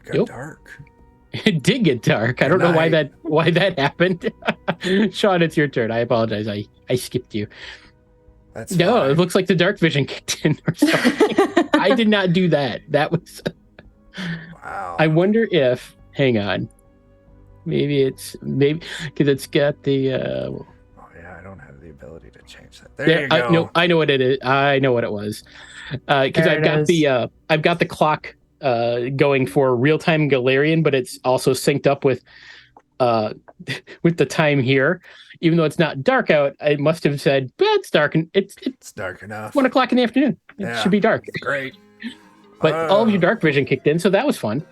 It got dark. It did get dark. I don't know why that happened. Sean, it's your turn. I apologize. I skipped you. That's fine. It looks like the dark vision kicked in or something. I did not do that. That was... Wow. I wonder if... Hang on. Maybe because it's got the... Oh, yeah, I don't have the ability to change that. There you go. I know what it is. I know what it was. Because I've got the clock going for real-time Galarian, but it's also synced up with the time here. Even though it's not dark out, I must have said, it's dark, and it's dark enough. 1:00 in the afternoon. It should be dark. Great. But all of your dark vision kicked in, so that was fun.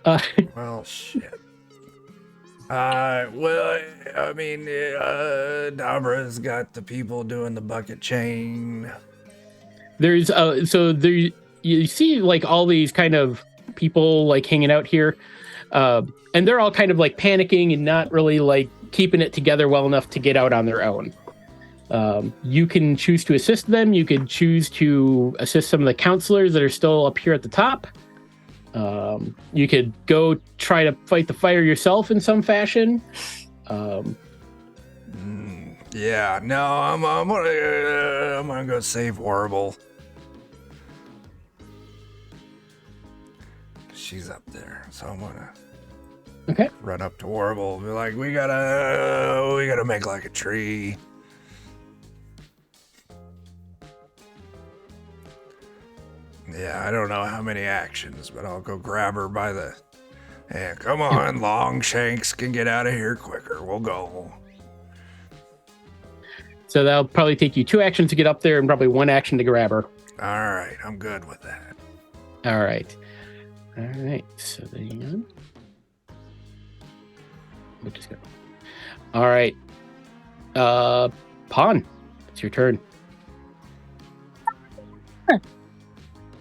Well, shit. Dabra's got the people doing the bucket chain. There's you see like all these kind of people like hanging out here, and they're all kind of like panicking and not really like keeping it together well enough to get out on their own. You can choose to assist them. You could choose to assist some of the counselors that are still up here at the top. You could go try to fight the fire yourself in some fashion. Yeah, no, I'm gonna go save Orbital. She's up there, so I'm gonna run up to Orbital and be like, we gotta make like a tree. Yeah, I don't know how many actions, but I'll go grab her by the... Yeah, come on, Longshanks can get out of here quicker. We'll go. So that'll probably take you 2 actions to get up there and probably 1 action to grab her. All right, I'm good with that. All right. So hang on. We'll just go. All right. Pawn, it's your turn.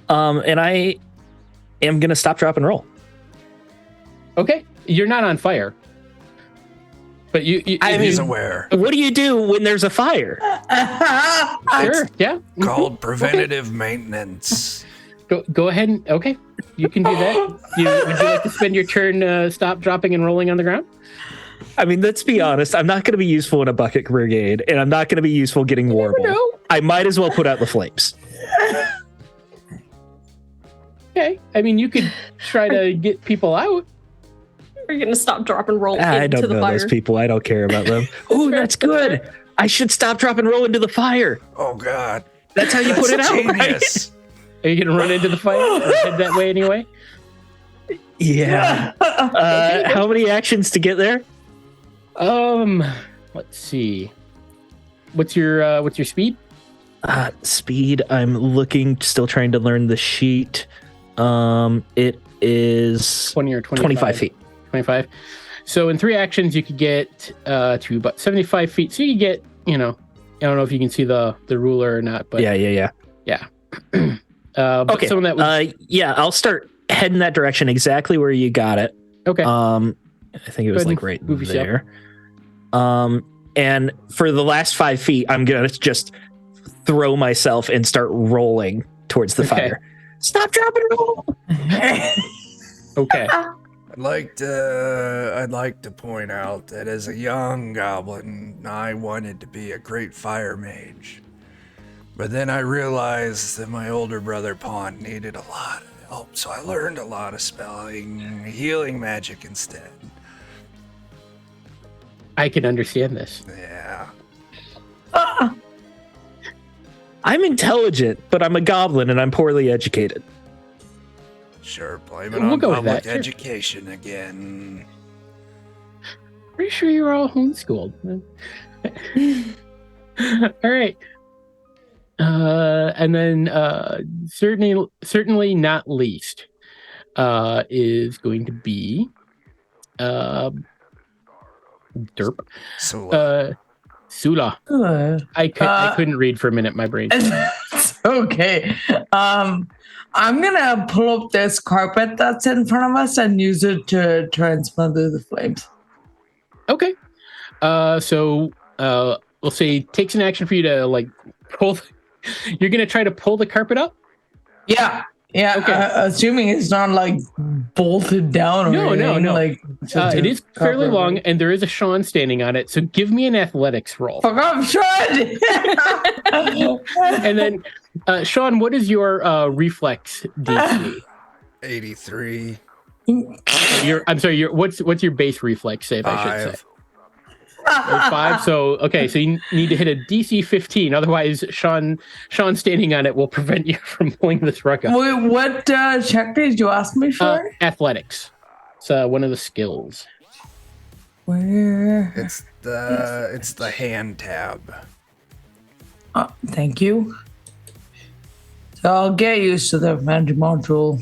And I am going to stop, drop, and roll. Okay. You're not on fire. But he's aware. What do you do when there's a fire? Sure. Yeah. Called preventative maintenance. Go ahead and... Okay. You can do that. Would you like to spend your turn stop, dropping, and rolling on the ground? I mean, let's be honest. I'm not going to be useful in a bucket brigade, and I'm not going to be useful getting Warble. I might as well put out the flames. Okay. I mean, you could try to get people out. Are you going to stop, drop, and roll into the fire? I don't know those people. I don't care about them. Oh, that's good. I should stop, drop, and roll into the fire. Oh, God. That's how you put it out, genius. right? Are you going to run into the fire or head that way anyway? Yeah. How many actions to get there? Let's see. What's your speed? Speed. I'm still trying to learn the sheet. It is 20 or 25 feet. 25. So in 3 actions, you could get to about 75 feet. So you could get, I don't know if you can see the ruler or not, but yeah. But okay. Some of that was... I'll start heading that direction exactly where you got it. Okay. I think it was like right there. And for the last 5 feet, I'm gonna just throw myself and start rolling towards the fire. Stop, drop, and roll. Okay. I'd like to point out that as a young goblin, I wanted to be a great fire mage. But then I realized that my older brother Pawn needed a lot of help, so I learned a lot of spelling, healing magic instead. I can understand this. Yeah. I'm intelligent, but I'm a goblin and I'm poorly educated. Sure, blame it on public education again. Pretty sure you were all homeschooled. All right. And then certainly not least is going to be Derp. Sula. I couldn't read for a minute. My brain. Okay. I'm gonna pull up this carpet that's in front of us and use it to try and smother the flames. Okay. So we'll say it takes an action for you to like pull. You're gonna try to pull the carpet up. Yeah. Yeah, Okay. Assuming it's not like bolted down or anything. No. Like, It is fairly long, and there is a Sean standing on it. So give me an athletics roll. Fuck off, Sean! And then, Sean, what is your reflex DC? 83. I'm sorry. What's your base reflex save? I should say. 5. So so you need to hit a DC 15. Otherwise, Sean standing on it will prevent you from pulling this rug up. Wait, what check did you ask me for? Athletics. It's one of the skills. Where? It's the hand tab. Thank you. So I'll get used to the magic module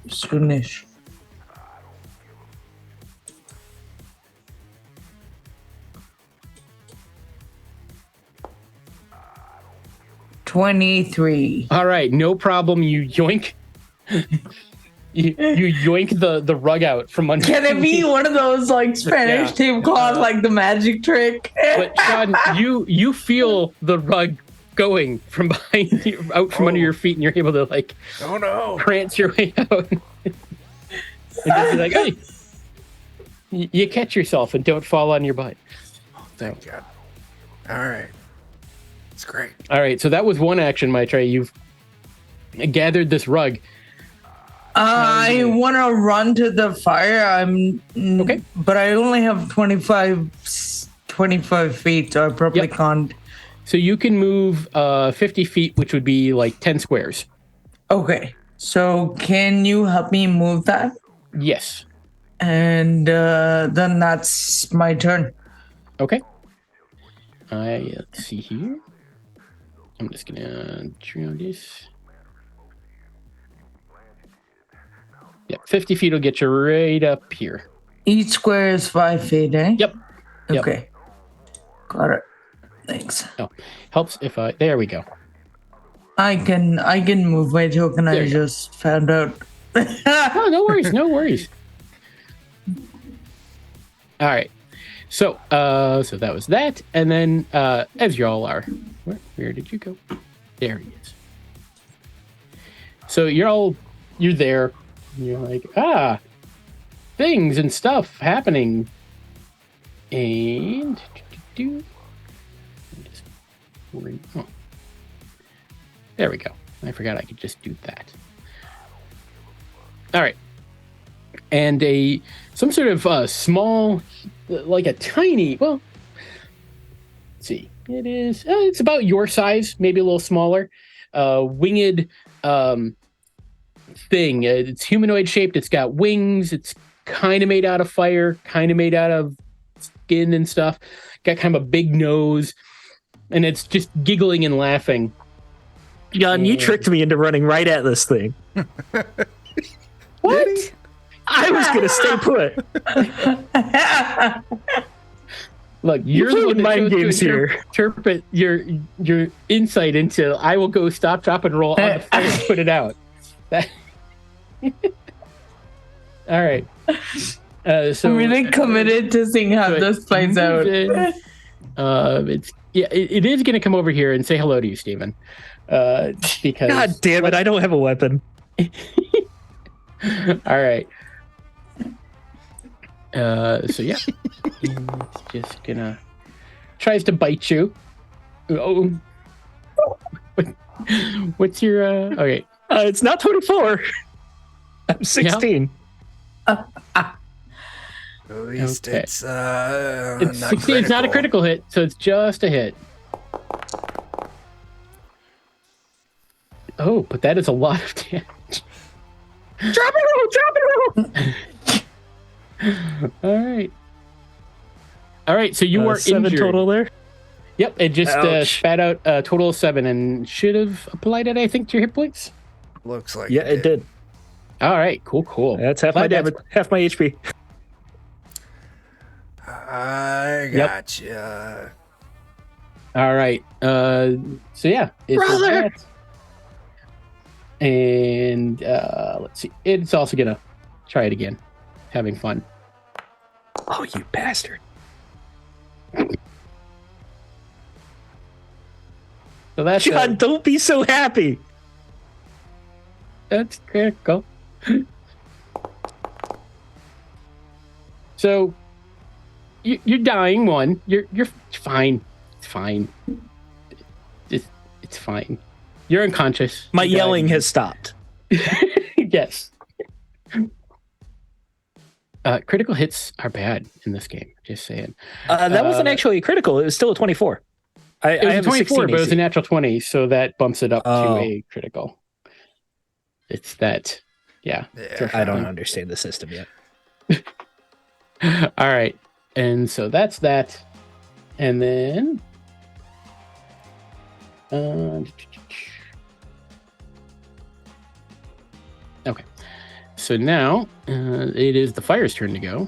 soonish. $23. All right, no problem. You yoink. You yoink the rug out from under. Can it be one of those like Spanish tablecloths, like the magic trick? But Sean, you feel the rug going from behind you, out from under your feet, and you're able to like prance your way out. And just be like, hey, you catch yourself and don't fall on your butt. Oh, thank God. All right. It's great. All right, so that was one action, Maitreyi. You've gathered this rug. I want to run to the fire. Okay, but I only have 25 feet, so I probably can't. So you can move 50 feet, which would be like 10 squares. Okay, so can you help me move that? Yes. And then that's my turn. Okay. Let's see here. I'm just gonna draw this. Yeah, 50 feet will get you right up here. Each square is 5 feet, eh? Yep. Okay. Got it. Thanks. Oh, helps if there we go. I can move my token. I just found out. Oh, no worries. All right. So that was that, and then as y'all are, where did you go? There he is. So you're there. You're like, things and stuff happening, and there we go. I forgot I could just do that. All right, and some sort of small, like a tiny. Well, let's see. It is. It's about your size, maybe a little smaller. Winged thing. It's humanoid shaped. It's got wings. It's kind of made out of fire, kind of made out of skin and stuff. Got kind of a big nose, and it's just giggling and laughing. John, you tricked me into running right at this thing. What? I was gonna stay put. Look, you're the one mind games here. Interpret your insight into. I will go stop, drop, and roll on the fire and put it out. All right. So I'm really committed to seeing how this plays out. It is going to come over here and say hello to you, Steven. Because God damn it, I don't have a weapon. All right. So yeah, it's just gonna tries to bite you. Oh, what's your okay? It's not 24. I'm 16. At least it's it's not 16. It's not a critical hit, so it's just a hit. Oh, but that is a lot of damage. Drop it roll. All right. So you are 7 injured. total there. Yep, it just spat out a total of 7 and should have applied it, I think, to your hit points. Looks like it did. All right, cool. That's half my damage, half my HP. I gotcha. All right. So yeah, it's brother. And let's see. It's also gonna try it again, having fun. Oh, you bastard! So that's John, don't be so happy. That's critical. So you're dying one. You're fine. It's fine. It's fine. You're unconscious. My yelling has stopped. Yes. Critical hits are bad in this game. Just saying. That wasn't actually a critical. It was still a 24. It was a 24, but it was a natural 20, so that bumps it up to a critical. It's that. Yeah. I don't understand the system yet. All right. And so that's that. And then... okay. So now it is the fire's turn to go.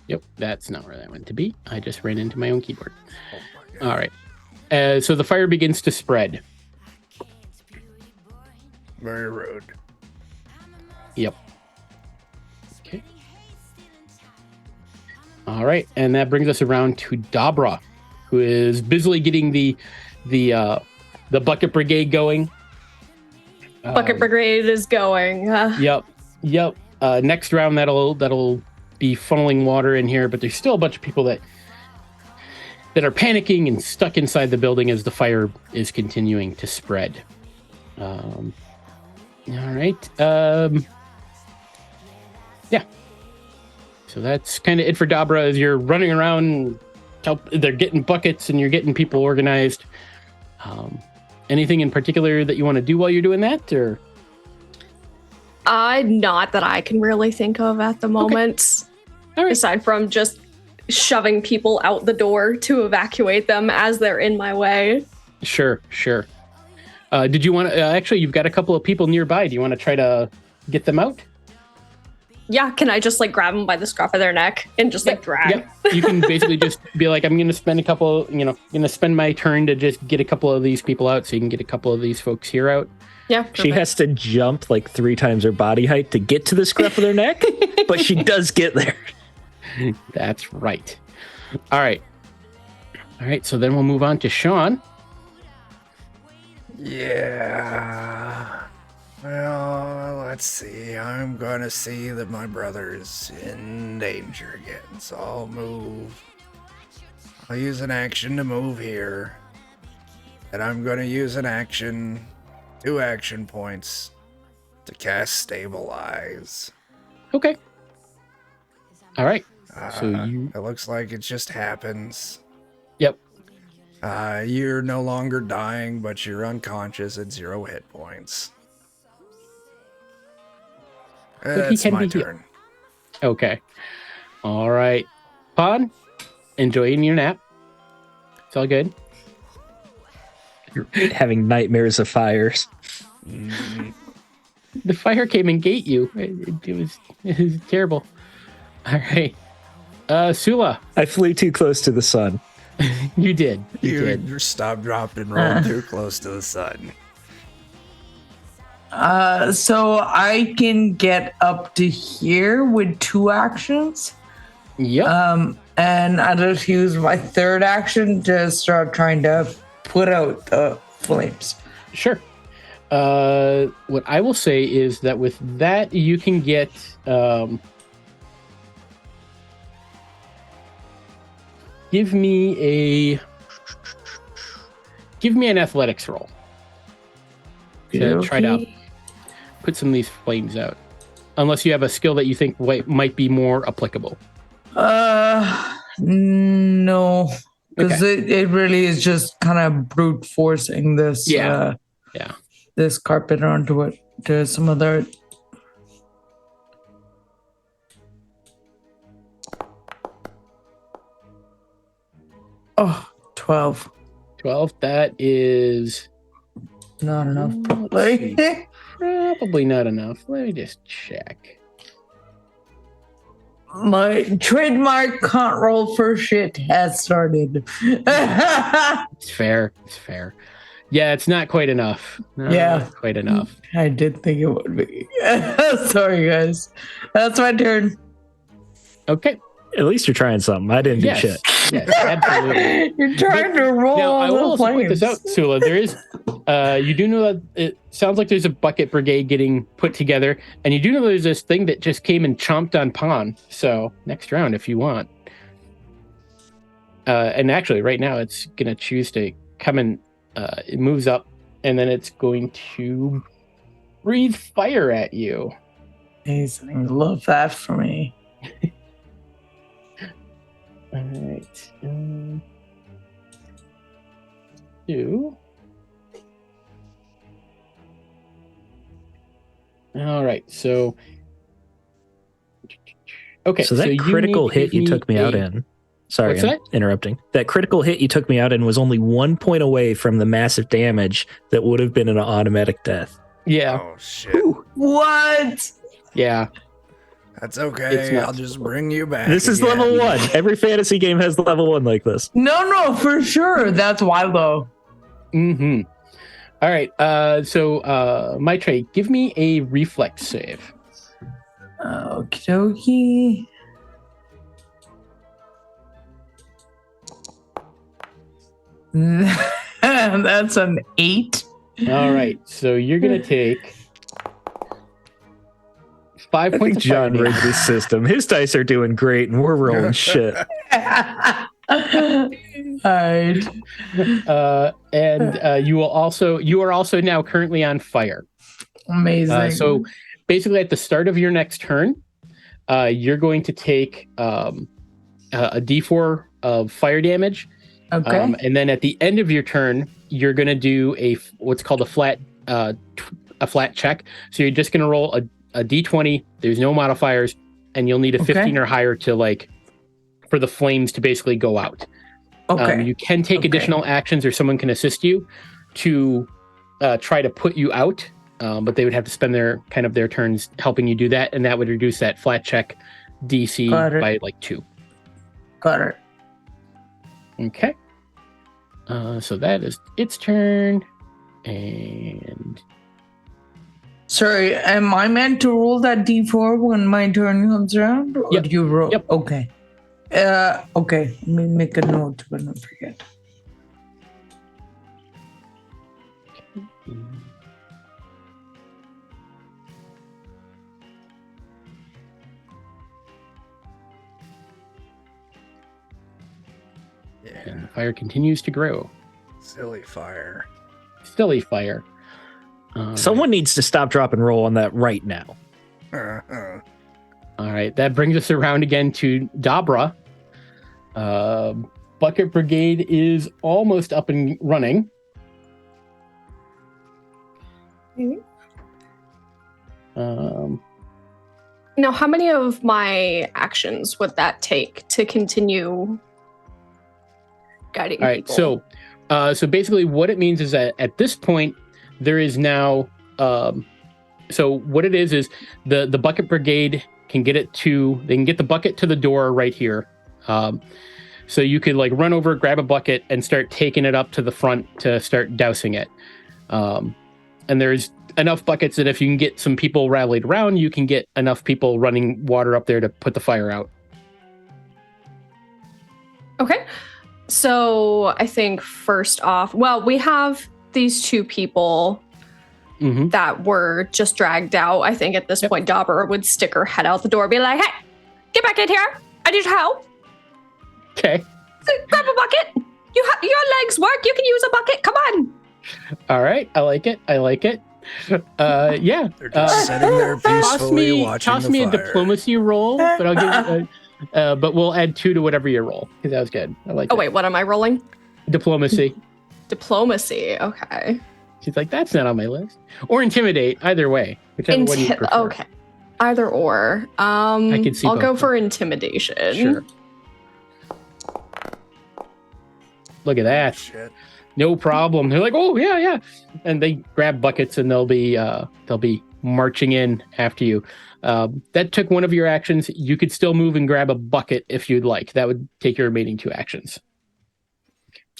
Yep, that's not where that went to be. I just ran into my own keyboard. All right. So the fire begins to spread. Very rude. Yep. Okay. All right, and that brings us around to Dabra, who is busily getting the bucket brigade going. Bucket brigade is going. Yep. Next round that'll be funneling water in here, but there's still a bunch of people that are panicking and stuck inside the building as the fire is continuing to spread. All right. Yeah. So that's kind of it for Dabra as you're running around. They're getting buckets and you're getting people organized. Anything in particular that you want to do while you're doing that, or? Not that I can really think of at the moment. Okay. All right. Aside from just shoving people out the door to evacuate them as they're in my way. Sure. Did you want to... actually, you've got a couple of people nearby. Do you want to try to get them out? Yeah, can I just grab them by the scruff of their neck and just drag? Yep. You can basically just be like, I'm going to spend going to spend my turn to just get a couple of these people out so you can get a couple of these folks here out. Yeah, perfect. She has to jump 3 times her body height to get to the scruff of their neck, but she does get there. That's right. All right, so then we'll move on to Sean. Yeah. Well, let's see. I'm gonna see that my brother's in danger again, so I'll move. I'll use an action to move here. And I'm gonna use an action, 2 action points, to cast Stabilize. Okay. All right. It looks like it just happens. Yep. You're no longer dying, but you're unconscious at 0 hit points. That's my turn. Okay. All right. Pod, enjoying your nap. It's all good. You're having nightmares of fires. The fire came and gate you. It was terrible. All right. Sula. I flew too close to the sun. You did. You stopped, dropped, and rolled too close to the sun. So I can get up to here with 2 actions. Yep. And I just use my 3rd action to start trying to put out the flames. Sure. What I will say is that with that, you can get... Give me an athletics roll. To try to put some of these flames out. Unless you have a skill that you think might be more applicable. No. Because it really is just kind of brute forcing this this carpet onto it to some other. Oh, 12. 12. That is not enough, probably. Probably not enough. Let me just check. My trademark can't roll for shit has started. It's fair. Yeah, it's not quite enough. Not quite enough. I did think it would be. Sorry, guys. That's my turn. Okay. At least you're trying something. I didn't do shit. Yes, absolutely. You're trying to roll. Now, I will also point this out, flames. Sula. There is, you do know that it sounds like there's a bucket brigade getting put together, and you do know there's this thing that just came and chomped on Pawn. So next round, if you want. And actually, right now, it's gonna choose to come and it moves up, and then it's going to breathe fire at you. Amazing. Love that for me. All right. 2. All right. So. Okay. So that critical hit you took me out in. Sorry, What's I'm interrupting. That critical hit you took me out in was only 1 point away from the massive damage that would have been an automatic death. Yeah. Oh shit. Ooh, what? Yeah. That's okay. I'll just bring you back. This is again. level 1. Every fantasy game has level 1 like this. No, for sure. That's why though. Mm-hmm. All right. So, Maitre, give me a reflex save. Okie dokie. That's an 8. All right. So you're gonna take 5 I points think of John fire rigged damage. this system. His dice are doing great, and we're rolling shit. Alright. And you are also now currently on fire. Amazing. So basically, at the start of your next turn, you're going to take a D4 of fire damage. Okay. And then at the end of your turn, you're going to do what's called a flat check. So you're just going to roll a D20. There's no modifiers, and you'll need a 15 or higher to for the flames to basically go out. Okay. You can take additional actions, or someone can assist you to try to put you out, but they would have to spend their turns helping you do that, and that would reduce that flat check DC by 2. Got it. Okay. So that is its turn. And Sorry, am I meant to roll that D4 when my turn comes around? Or Yep. do you roll? Yep. Okay. Okay. Let me make a note when I forget. Yeah. and the fire continues to grow. Silly fire. Silly fire. Someone needs to stop, drop, and roll on that right now. All right, that brings us around again to Dabra. Bucket Brigade is almost up and running. Now, how many of my actions would that take to continue guiding All right, people? so basically what it means is that at this point, there is now... so what it is the Bucket Brigade can get they can get the bucket to the door right here. So you could run over, grab a bucket, and start taking it up to the front to start dousing it. And there's enough buckets that if you can get some people rallied around, you can get enough people running water up there to put the fire out. Okay. So I think first off, we have these 2 people that were just dragged out. I think at this point, Dabra would stick her head out the door, be like, "Hey, get back in here. I need your help. Okay. Grab a bucket. Your legs work. You can use a bucket. Come on." All right. I like it. Yeah. They're just sitting there peacefully watching toss the me fire. a diplomacy roll, but I'll give but we'll add 2 to whatever you roll, because that was good. I like Oh, wait, what am I rolling? Diplomacy. Diplomacy. Okay. She's like, that's not on my list. Or intimidate, either way. Whichever one you prefer. Okay. Either or. I can see I'll both go of for intimidation. Sure. Look at that. Shit. No problem. They're like, oh yeah. And they grab buckets and they'll be marching in after you. That took one of your actions. You could still move and grab a bucket if you'd like. That would take your remaining 2 actions.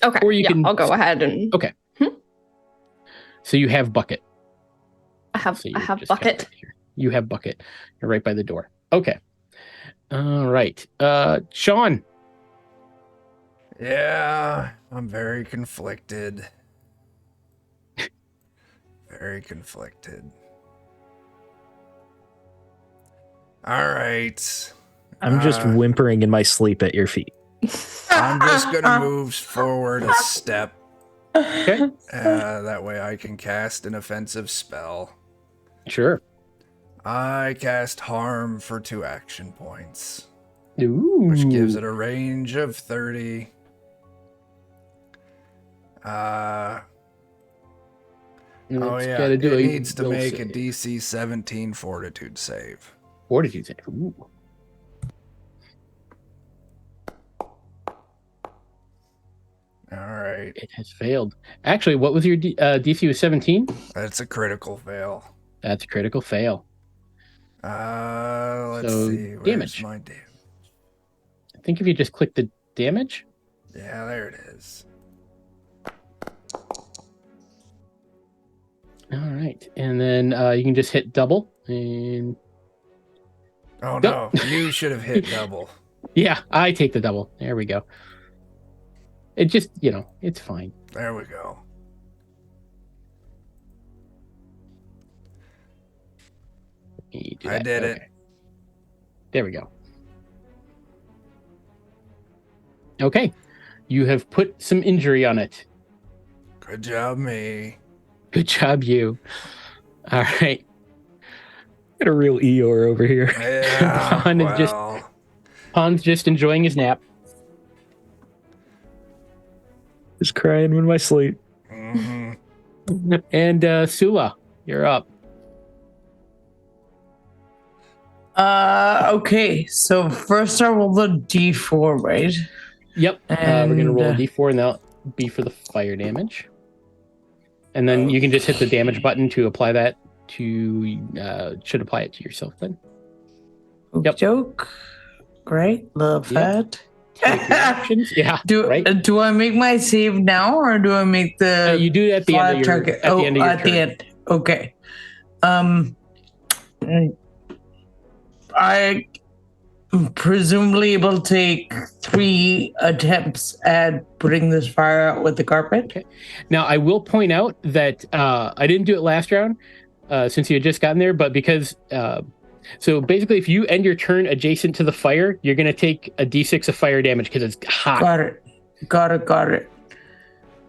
Okay. Or you can... I'll go ahead and... Okay. So you have bucket. I have bucket. You have bucket. You're right by the door. Okay. All right. Sean. Yeah, I'm very conflicted. Very conflicted. All right. I'm just whimpering in my sleep at your feet. I'm just gonna move forward a step. Okay. That way I can cast an offensive spell. Sure. I cast Harm for 2 action points. Ooh. Which gives it a range of 30. It needs to make a DC 17 Fortitude save. Fortitude save. Ooh. All right. It has failed. Actually, what was your DC was 17? That's a critical fail. That's a critical fail. Let's see. Where's damage. my damage? I think if you just click the damage. Yeah, there it is. All right. And then you can just hit double. And oh, no. You should have hit double. Yeah, I take the double. There we go. It just, it's fine. There we go. I did it. There we go. Okay. You have put some injury on it. Good job, me. Good job, you. All right. Got a real Eeyore over here. Yeah, Pon's just enjoying his nap. Just crying in my sleep. Mm-hmm. And Sula, you're up. Okay, so first I roll the D4, right? Yep. We're gonna roll a D4, and that'll be for the fire damage. And then you can just hit the damage button to apply that to. Should apply it to yourself then. Yep. Joke. Great. Love that. Yeah. Do I make my save now, or do I make the? You do it at the end of your. At the end of your turn. The end. Okay. I presumably will take 3 attempts at putting this fire out with the carpet. Okay. Now I will point out that I didn't do it last round since you had just gotten there, but because so basically if you end your turn adjacent to the fire, you're going to take a d6 of fire damage because it's hot. Got it.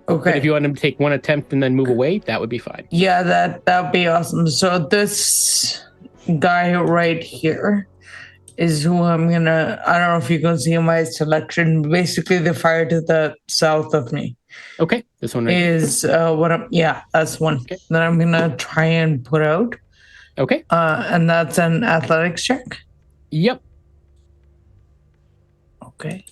Okay. But if you want to take 1 attempt and then move away, that would be fine. Yeah, that'd be awesome. So this guy right here is who I'm gonna. I don't know if you can see my selection. Basically, the fire to the south of me. Okay, this one right is what I'm. Yeah, that's one that I'm gonna try and put out. Okay. And that's an athletics check. Yep. Okay.